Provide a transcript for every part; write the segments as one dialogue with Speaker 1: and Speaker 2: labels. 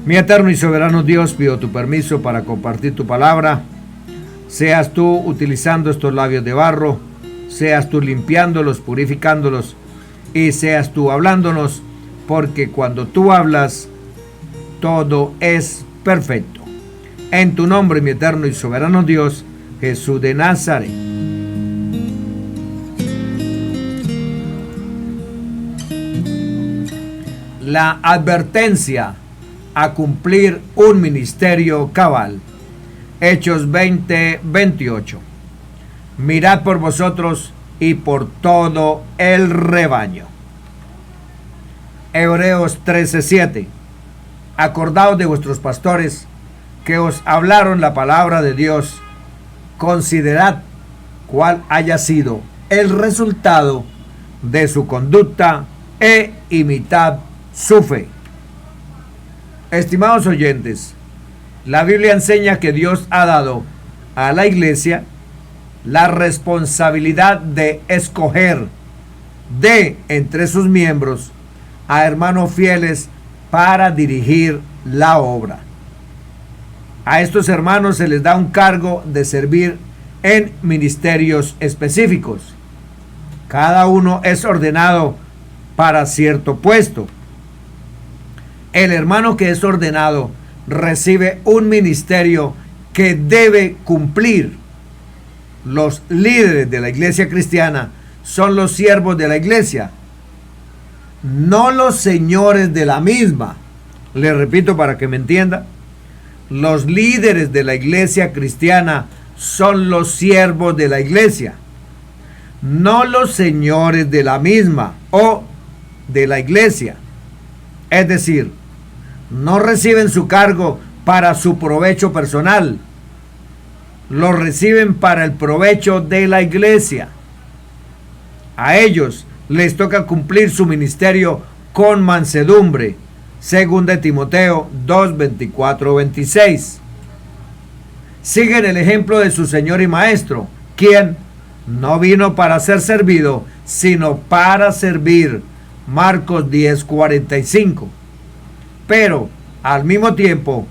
Speaker 1: Mi eterno y soberano Dios, pido tu permiso para compartir tu palabra. Seas tú utilizando estos labios de barro, seas tú limpiándolos, purificándolos, y seas tú hablándonos, porque cuando tú hablas, todo es perfecto. En tu nombre, mi eterno y soberano Dios, Jesús de Nazaret. La advertencia a cumplir un ministerio cabal. Hechos 20:28. Mirad por vosotros y por todo el rebaño. Hebreos 13:7. Acordaos de vuestros pastores que os hablaron la palabra de Dios. Considerad cuál haya sido el resultado de su conducta e imitad su fe. Estimados oyentes, la Biblia enseña que Dios ha dado a la iglesia la responsabilidad de escoger de entre sus miembros a hermanos fieles para dirigir la obra. A estos hermanos se les da un cargo de servir en ministerios específicos. Cada uno es ordenado para cierto puesto. El hermano que es ordenado recibe un ministerio que debe cumplir. Los líderes de la iglesia cristiana son los siervos de la iglesia, no los señores de la misma. Le repito para que me entienda. Los líderes de la iglesia cristiana son los siervos de la iglesia, no los señores de la misma o de la iglesia. Es decir, no reciben su cargo para su provecho personal, lo reciben para el provecho de la iglesia. A ellos les toca cumplir su ministerio con mansedumbre, según de Timoteo 2:24-26. Siguen el ejemplo de su Señor y Maestro, quien no vino para ser servido, sino para servir. Marcos 10:45. Pero al mismo tiempo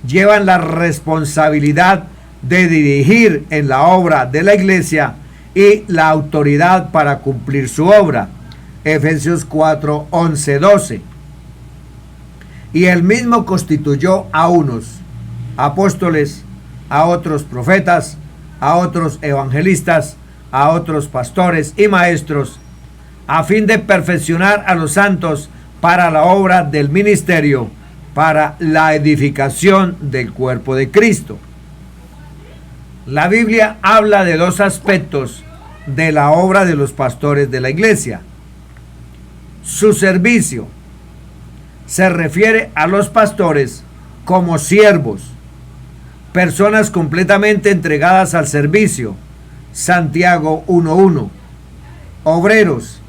Speaker 1: llevan la responsabilidad de dirigir en la obra de la iglesia y la autoridad para cumplir su obra. Efesios 4:11-12. Y él mismo constituyó a unos apóstoles, a otros profetas, a otros evangelistas, a otros pastores y maestros, a fin de perfeccionar a los santos para la obra del ministerio, para la edificación del cuerpo de Cristo. La Biblia habla de dos aspectos de la obra de los pastores de la iglesia. Su servicio se refiere a los pastores como siervos, personas completamente entregadas al servicio. Santiago 1:1. Obreros,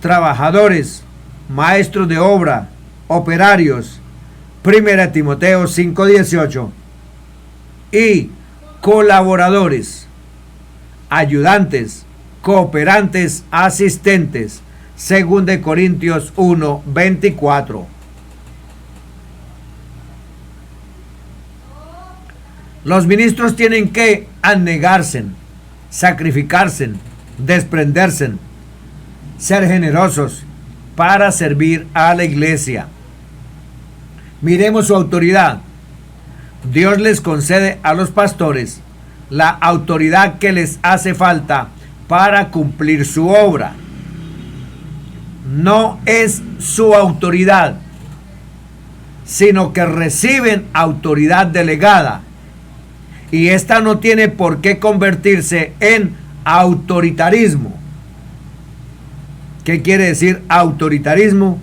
Speaker 1: trabajadores, maestros de obra, operarios. 1 Timoteo 5:18. Y colaboradores, ayudantes, cooperantes, asistentes. 2 Corintios 1:24. Los ministros tienen que anegarse, sacrificarse, desprenderse, ser generosos para servir a la iglesia. Miremos su autoridad. Dios les concede a los pastores la autoridad que les hace falta para cumplir su obra. No es su autoridad, sino que reciben autoridad delegada. Y esta no tiene por qué convertirse en autoritarismo. ¿Qué quiere decir autoritarismo?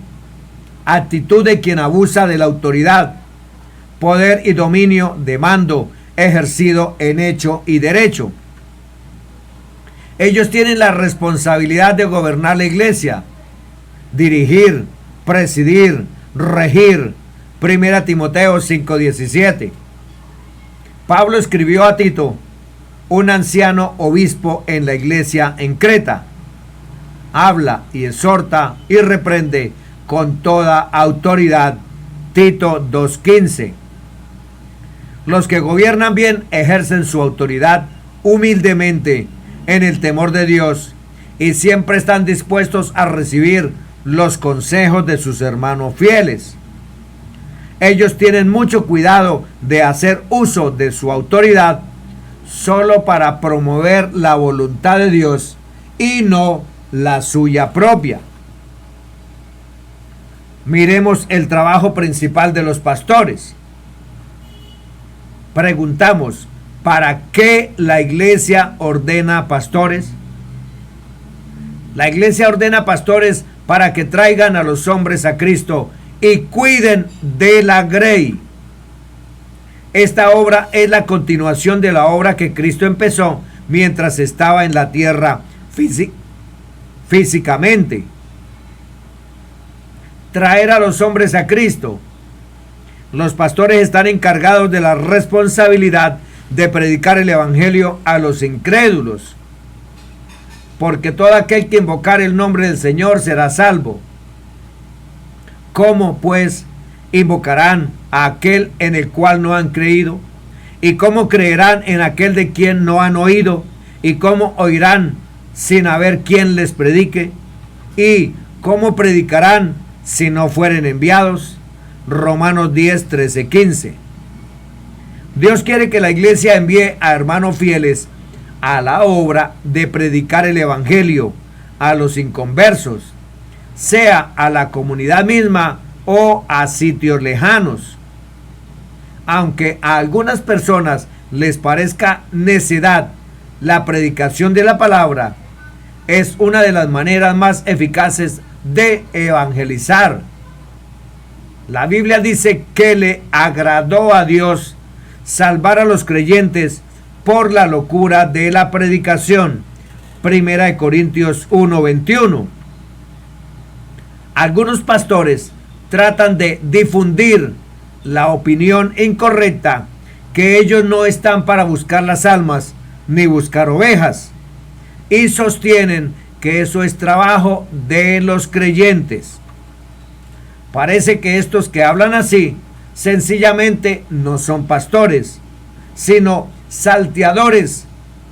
Speaker 1: Actitud de quien abusa de la autoridad, poder y dominio de mando ejercido en hecho y derecho. Ellos tienen la responsabilidad de gobernar la iglesia, dirigir, presidir, regir. 1 Timoteo 5:17. Pablo escribió a Tito, un anciano obispo en la iglesia en Creta: habla y exhorta y reprende con toda autoridad Tito 2:15. Los que gobiernan bien ejercen su autoridad humildemente en el temor de Dios y siempre están dispuestos a recibir los consejos de sus hermanos fieles. Ellos tienen mucho cuidado de hacer uso de su autoridad solo para promover la voluntad de Dios y no la suya propia. Miremos el trabajo principal de los pastores. Preguntamos, ¿para qué la iglesia ordena pastores? La iglesia ordena pastores para que traigan a los hombres a Cristo y cuiden de la grey. Esta obra es la continuación de la obra que Cristo empezó mientras estaba en la tierra físicamente. Traer a los hombres a Cristo. Los pastores están encargados de la responsabilidad de predicar el evangelio a los incrédulos, porque todo aquel que invocar el nombre del Señor será salvo. ¿Cómo pues invocarán a aquel en el cual no han creído? ¿Y cómo creerán en aquel de quien no han oído? ¿Y cómo oirán sin haber quien les predique? ¿Y cómo predicarán si no fueren enviados? Romanos 10, 13, 15. Dios quiere que la iglesia envíe a hermanos fieles a la obra de predicar el evangelio a los inconversos, sea a la comunidad misma o a sitios lejanos. Aunque a algunas personas les parezca necedad la predicación de la palabra, es una de las maneras más eficaces de evangelizar. La Biblia dice que le agradó a Dios salvar a los creyentes por la locura de la predicación. 1 Corintios 1:21. Algunos pastores tratan de difundir la opinión incorrecta que ellos no están para buscar las almas ni buscar ovejas, y sostienen que eso es trabajo de los creyentes. Parece que estos que hablan así sencillamente no son pastores, sino salteadores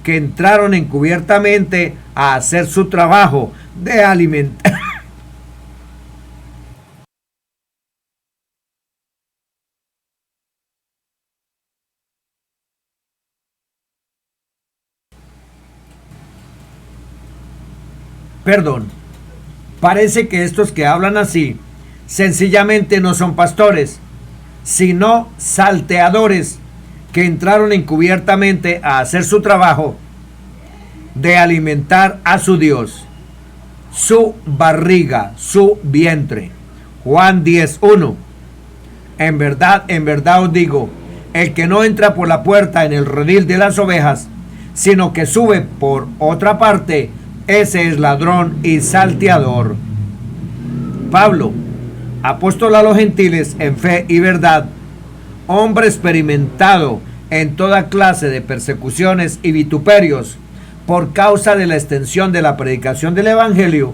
Speaker 1: que entraron encubiertamente a hacer su trabajo de alimentar. Perdón, parece que estos que hablan así sencillamente no son pastores, sino salteadores que entraron encubiertamente a hacer su trabajo de alimentar a su Dios, su barriga, su vientre. Juan 10:1. En verdad os digo, el que no entra por la puerta en el redil de las ovejas, sino que sube por otra parte, ese es ladrón y salteador. Pablo, apóstol a los gentiles en fe y verdad, hombre experimentado en toda clase de persecuciones y vituperios por causa de la extensión de la predicación del evangelio,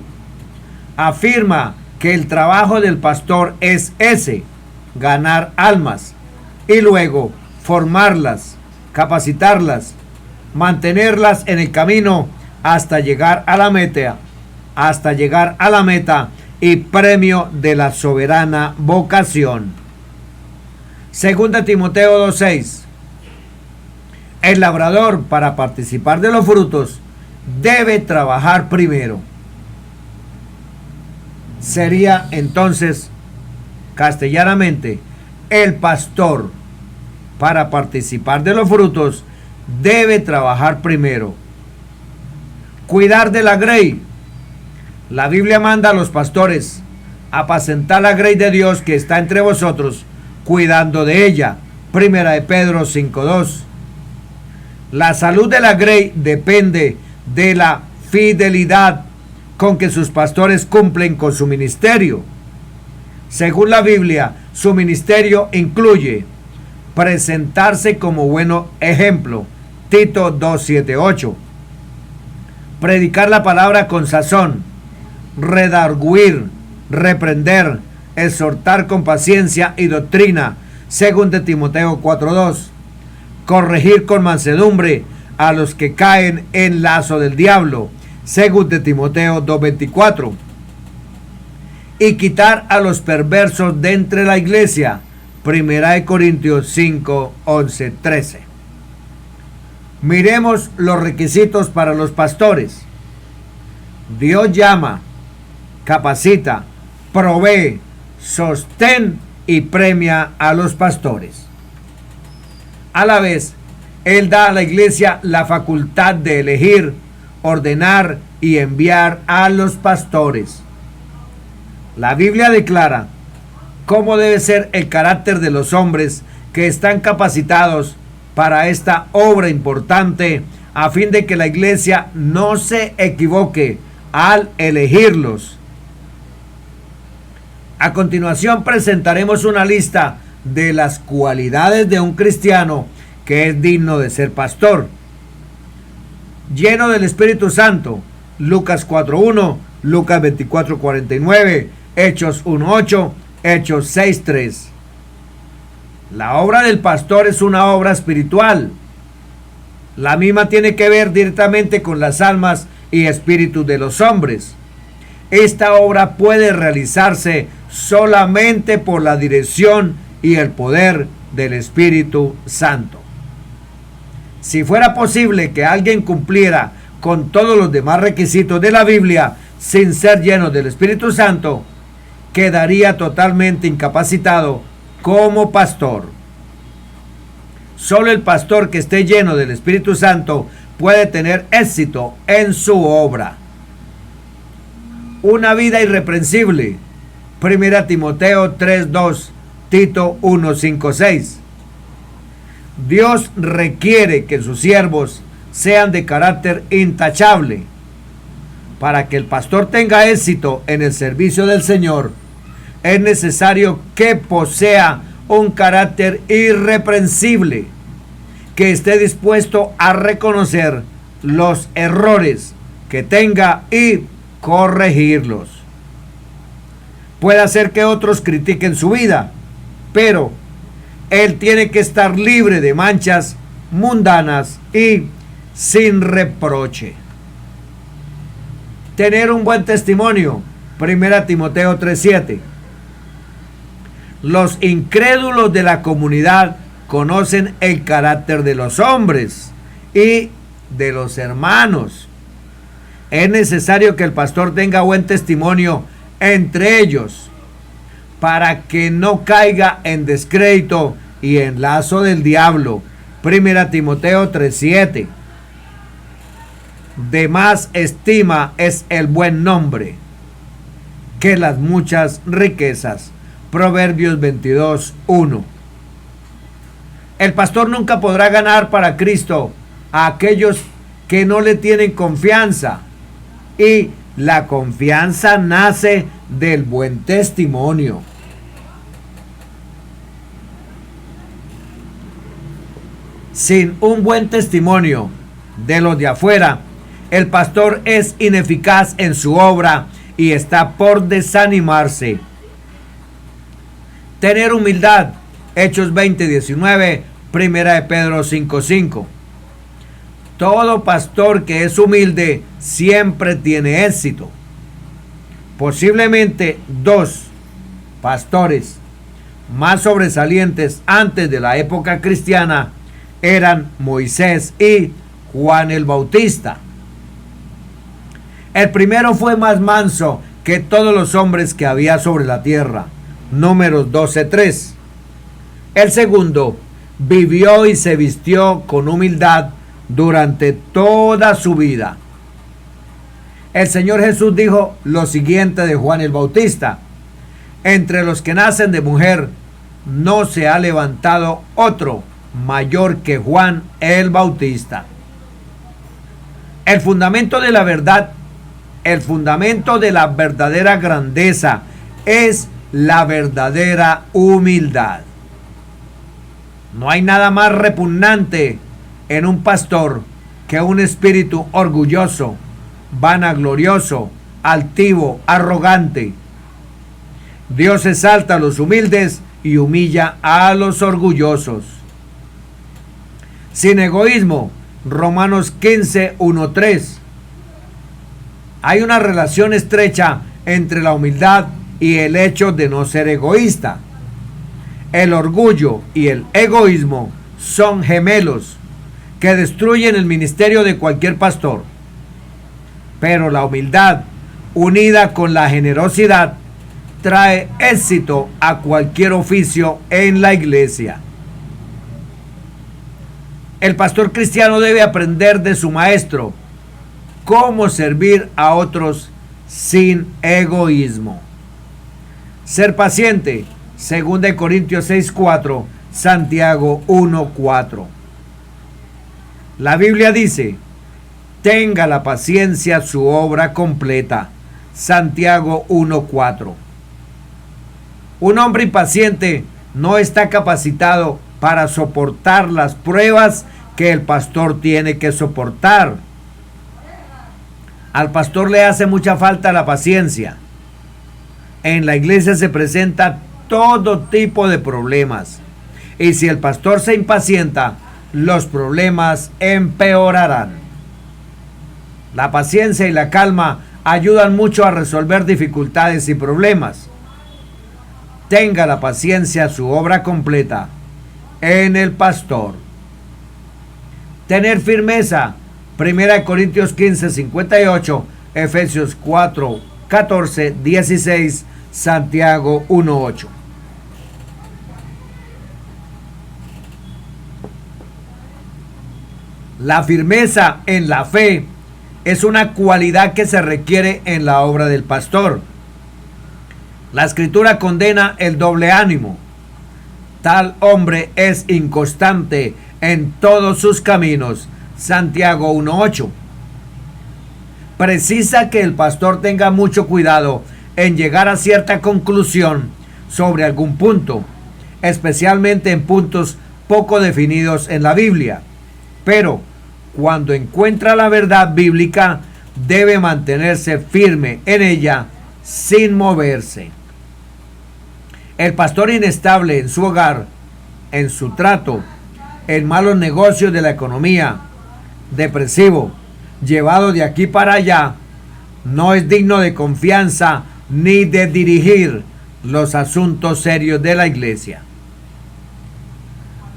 Speaker 1: afirma que el trabajo del pastor es ese: ganar almas y luego formarlas, capacitarlas, mantenerlas en el camino hasta llegar a la meta y premio de la soberana vocación. Segunda Timoteo 2:6. El labrador, para participar de los frutos, debe trabajar primero. Sería entonces, castellanamente, el pastor, para participar de los frutos, debe trabajar primero. Cuidar de la grey. La Biblia manda a los pastores apacentar la grey de Dios que está entre vosotros, cuidando de ella. 1 de Pedro 5:2. La salud de la grey depende de la fidelidad con que sus pastores cumplen con su ministerio. Según la Biblia, su ministerio incluye presentarse como bueno ejemplo. Tito 2:7-8. Predicar la palabra con sazón, redarguir, reprender, exhortar con paciencia y doctrina, según de Timoteo 4:2, corregir con mansedumbre a los que caen en lazo del diablo, según de Timoteo 2:24, y quitar a los perversos de entre la iglesia, primera de Corintios 5:11-13. Miremos los requisitos para los pastores. Dios llama, capacita, provee, sostén y premia a los pastores. A la vez, Él da a la iglesia la facultad de elegir, ordenar y enviar a los pastores. La Biblia declara cómo debe ser el carácter de los hombres que están capacitados para esta obra importante, a fin de que la iglesia no se equivoque al elegirlos. A continuación presentaremos una lista de las cualidades de un cristiano que es digno de ser pastor. Lleno del Espíritu Santo, Lucas 4:1, Lucas 24:49, Hechos 1:8, Hechos 6:3. La obra del pastor es una obra espiritual. La misma tiene que ver directamente con las almas y espíritus de los hombres. Esta obra puede realizarse solamente por la dirección y el poder del Espíritu Santo. Si fuera posible que alguien cumpliera con todos los demás requisitos de la Biblia sin ser lleno del Espíritu Santo, quedaría totalmente incapacitado como pastor. Solo el pastor que esté lleno del Espíritu Santo puede tener éxito en su obra. Una vida irreprensible. 1 Timoteo 3:2, Tito 1:5-6. Dios requiere que sus siervos sean de carácter intachable. Para que el pastor tenga éxito en el servicio del Señor, es necesario que posea un carácter irreprensible, que esté dispuesto a reconocer los errores que tenga y corregirlos. Puede hacer que otros critiquen su vida, pero él tiene que estar libre de manchas mundanas y sin reproche. Tener un buen testimonio. 1 Timoteo 3:7. Los incrédulos de la comunidad conocen el carácter de los hombres y de los hermanos. Es necesario que el pastor tenga buen testimonio entre ellos para que no caiga en descrédito y en lazo del diablo. 1 Timoteo 3:7. De más estima es el buen nombre que las muchas riquezas. Proverbios 22:1. El pastor nunca podrá ganar para Cristo a aquellos que no le tienen confianza, y la confianza nace del buen testimonio. Sin un buen testimonio de los de afuera, el pastor es ineficaz en su obra y está por desanimarse. Tener humildad. Hechos 20:19, 1 de Pedro 5:5. Todo pastor que es humilde siempre tiene éxito. Posiblemente dos pastores más sobresalientes antes de la época cristiana eran Moisés y Juan el Bautista. El primero fue más manso que todos los hombres que había sobre la tierra. Números 12:3. El segundo vivió y se vistió con humildad durante toda su vida. El Señor Jesús dijo lo siguiente de Juan el Bautista: entre los que nacen de mujer no se ha levantado otro mayor que Juan el Bautista. El fundamento de la verdad, el fundamento de la verdadera grandeza es la verdadera humildad. No hay nada más repugnante en un pastor que un espíritu orgulloso, vanaglorioso, altivo, arrogante. Dios exalta a los humildes y humilla a los orgullosos. Sin egoísmo, Romanos 15, 1-3. Hay una relación estrecha entre la humildad y el hecho de no ser egoísta. El orgullo y el egoísmo son gemelos que destruyen el ministerio de cualquier pastor. Pero la humildad, unida con la generosidad, trae éxito a cualquier oficio en la iglesia. El pastor cristiano debe aprender de su maestro cómo servir a otros sin egoísmo. Ser paciente, 2 Corintios 6:4, Santiago 1:4. La Biblia dice: tenga la paciencia su obra completa, Santiago 1:4. Un hombre impaciente no está capacitado para soportar las pruebas que el pastor tiene que soportar. Al pastor le hace mucha falta la paciencia. En la iglesia se presenta todo tipo de problemas. Y si el pastor se impacienta, los problemas empeorarán. La paciencia y la calma ayudan mucho a resolver dificultades y problemas. Tenga la paciencia su obra completa en el pastor. Tener firmeza, 1 Corintios 15, 58, Efesios 4, 14, 16, Santiago 1, 8. La firmeza en la fe es una cualidad que se requiere en la obra del pastor. La Escritura condena el doble ánimo. Tal hombre es inconstante en todos sus caminos. Santiago 1:8. Precisa que el pastor tenga mucho cuidado en llegar a cierta conclusión sobre algún punto, especialmente en puntos poco definidos en la Biblia. Pero cuando encuentra la verdad bíblica, debe mantenerse firme en ella sin moverse. El pastor inestable en su hogar, en su trato, en malos negocios de la economía, depresivo, llevado de aquí para allá, no es digno de confianza ni de dirigir los asuntos serios de la iglesia.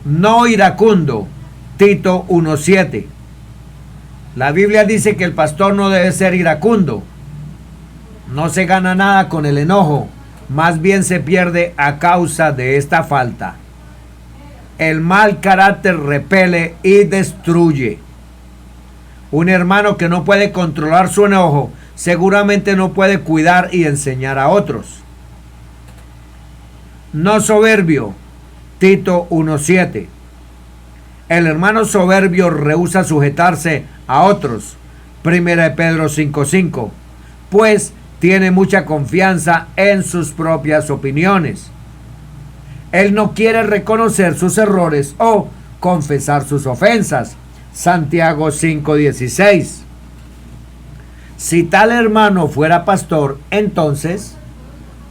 Speaker 1: No iracundo, Tito 1:7. La Biblia dice que el pastor no debe ser iracundo. No se gana nada con el enojo, más bien se pierde a causa de esta falta. El mal carácter repele y destruye. Un hermano que no puede controlar su enojo seguramente no puede cuidar y enseñar a otros. No soberbio, Tito 1:7. El hermano soberbio rehúsa sujetarse a otros, 1 Pedro 5:5, pues tiene mucha confianza en sus propias opiniones. Él no quiere reconocer sus errores o confesar sus ofensas, Santiago 5:16. Si tal hermano fuera pastor, entonces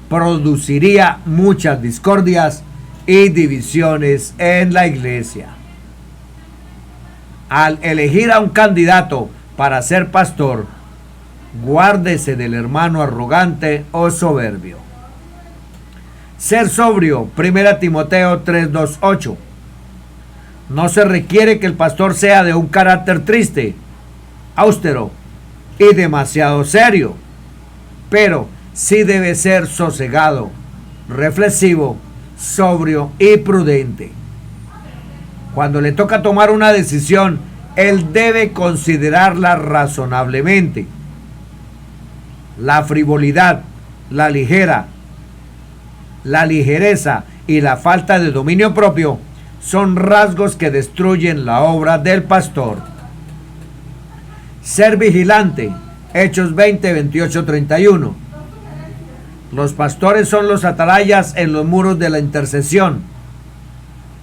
Speaker 1: produciría muchas discordias y divisiones en la iglesia. Al elegir a un candidato para ser pastor, guárdese del hermano arrogante o soberbio. Ser sobrio, 1 Timoteo 3:2-8. No se requiere que el pastor sea de un carácter triste, austero y demasiado serio, pero sí debe ser sosegado, reflexivo, sobrio y prudente. Cuando le toca tomar una decisión, él debe considerarla razonablemente. La frivolidad, la ligereza y la falta de dominio propio son rasgos que destruyen la obra del pastor. Ser vigilante, Hechos 20, 28, 31. Los pastores son los atalayas en los muros de la intercesión.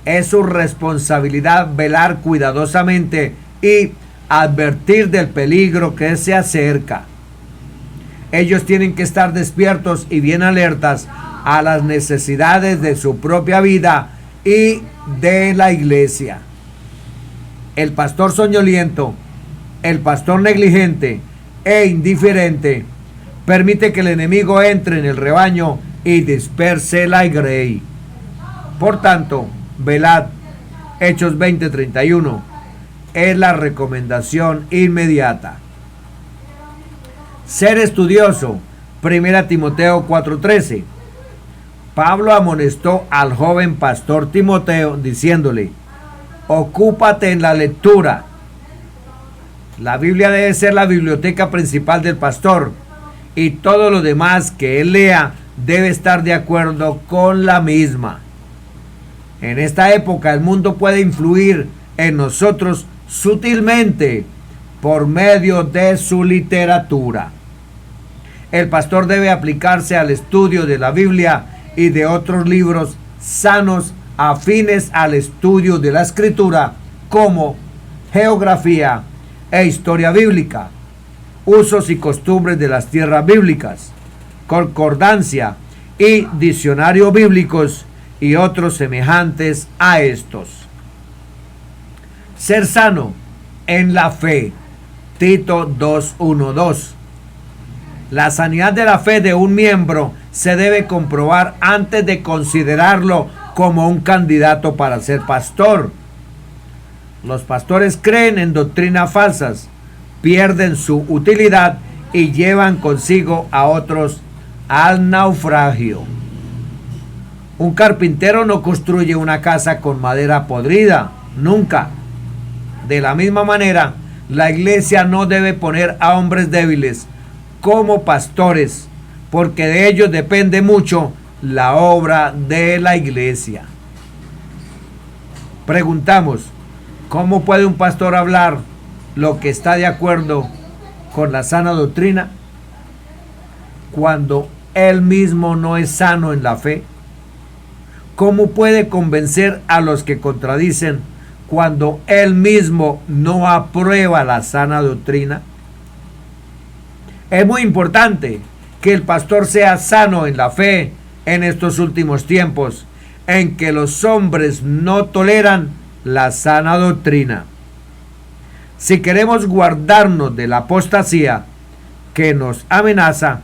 Speaker 1: Es su responsabilidad velar cuidadosamente y advertir del peligro que se acerca. Ellos tienen que estar despiertos y bien alertas a las necesidades de su propia vida y de la iglesia. El pastor soñoliento, el pastor negligente e indiferente permite que el enemigo entre en el rebaño y disperse la grey. Por tanto, velad, Hechos 20:31, es la recomendación inmediata. Ser estudioso, 1 Timoteo 4:13. Pablo amonestó al joven pastor Timoteo diciéndole: ocúpate en la lectura. La Biblia debe ser la biblioteca principal del pastor y todo lo demás que él lea debe estar de acuerdo con la misma. En esta época el mundo puede influir en nosotros sutilmente por medio de su literatura. El pastor debe aplicarse al estudio de la Biblia y de otros libros sanos afines al estudio de la escritura, como geografía e historia bíblica, usos y costumbres de las tierras bíblicas, concordancia y diccionario bíblicos y otros semejantes a estos. Ser sano en la fe, Tito 2:1-2. La sanidad de la fe de un miembro se debe comprobar antes de considerarlo como un candidato para ser pastor. Los pastores creen en doctrinas falsas, pierden su utilidad y llevan consigo a otros al naufragio. Un carpintero no construye una casa con madera podrida, nunca. De la misma manera, la iglesia no debe poner a hombres débiles como pastores, porque de ellos depende mucho la obra de la iglesia. Preguntamos, ¿cómo puede un pastor hablar lo que está de acuerdo con la sana doctrina cuando él mismo no es sano en la fe? ¿Cómo puede convencer a los que contradicen cuando él mismo no aprueba la sana doctrina? Es muy importante que el pastor sea sano en la fe en estos últimos tiempos, en que los hombres no toleran la sana doctrina. Si queremos guardarnos de la apostasía que nos amenaza,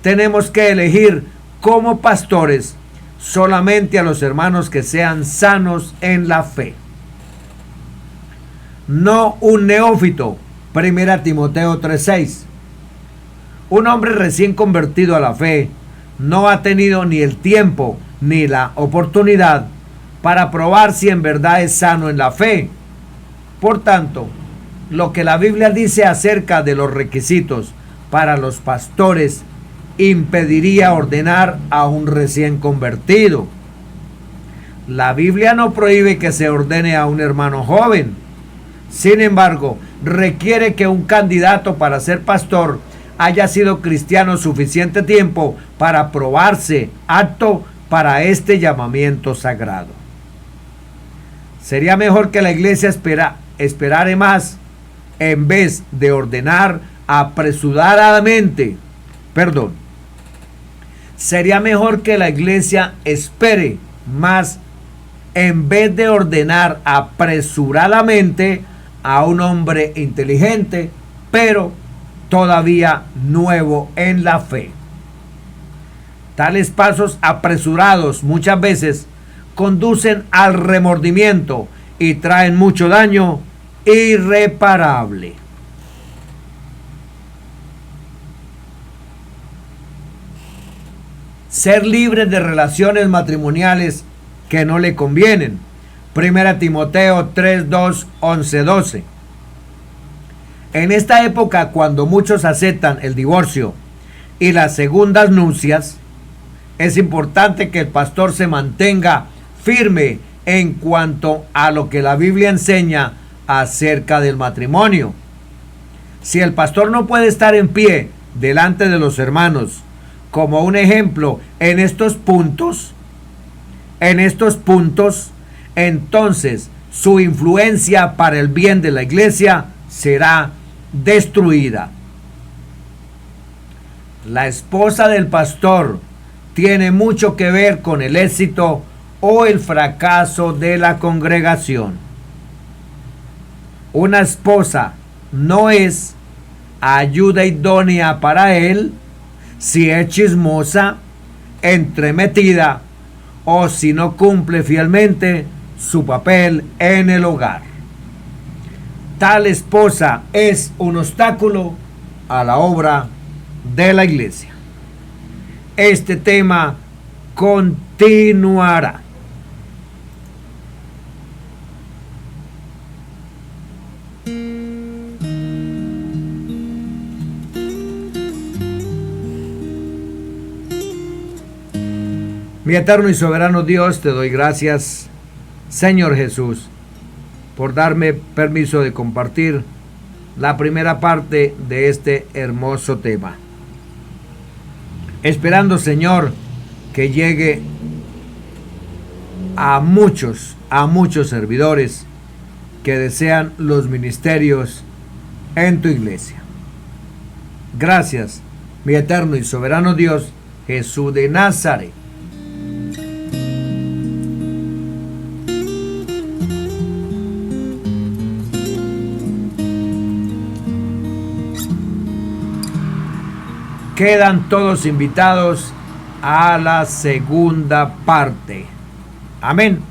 Speaker 1: tenemos que elegir como pastores solamente a los hermanos que sean sanos en la fe. No un neófito, 1 Timoteo 3:6. Un hombre recién convertido a la fe no ha tenido ni el tiempo ni la oportunidad para probar si en verdad es sano en la fe. Por tanto, lo que la Biblia dice acerca de los requisitos para los pastores impediría ordenar a un recién convertido. La Biblia no prohíbe que se ordene a un hermano joven. Sin embargo, requiere que un candidato para ser pastor haya sido cristiano suficiente tiempo para probarse apto para este llamamiento sagrado. Sería mejor que la iglesia esperare más en vez de ordenar apresuradamente. Sería mejor que la iglesia espere más en vez de ordenar apresuradamente a un hombre inteligente, pero todavía nuevo en la fe. Tales pasos apresurados muchas veces conducen al remordimiento y traen mucho daño irreparable. Ser libre de relaciones matrimoniales que no le convienen. 1 Timoteo 3:2, 11-12. En esta época, cuando muchos aceptan el divorcio y las segundas nupcias, es importante que el pastor se mantenga firme en cuanto a lo que la Biblia enseña acerca del matrimonio. Si el pastor no puede estar en pie delante de los hermanos como un ejemplo en estos puntos, entonces su influencia para el bien de la iglesia será destruida. La esposa del pastor tiene mucho que ver con el éxito o el fracaso de la congregación. Una esposa no es ayuda idónea para él si es chismosa, entremetida o si no cumple fielmente su papel en el hogar. Tal esposa es un obstáculo a la obra de la iglesia. Este tema continuará. Mi eterno y soberano Dios, te doy gracias, Señor Jesús, por darme permiso de compartir la primera parte de este hermoso tema. Esperando, Señor, que llegue a muchos servidores que desean los ministerios en tu iglesia. Gracias, mi eterno y soberano Dios, Jesús de Nazaret. Quedan todos invitados a la segunda parte. Amén.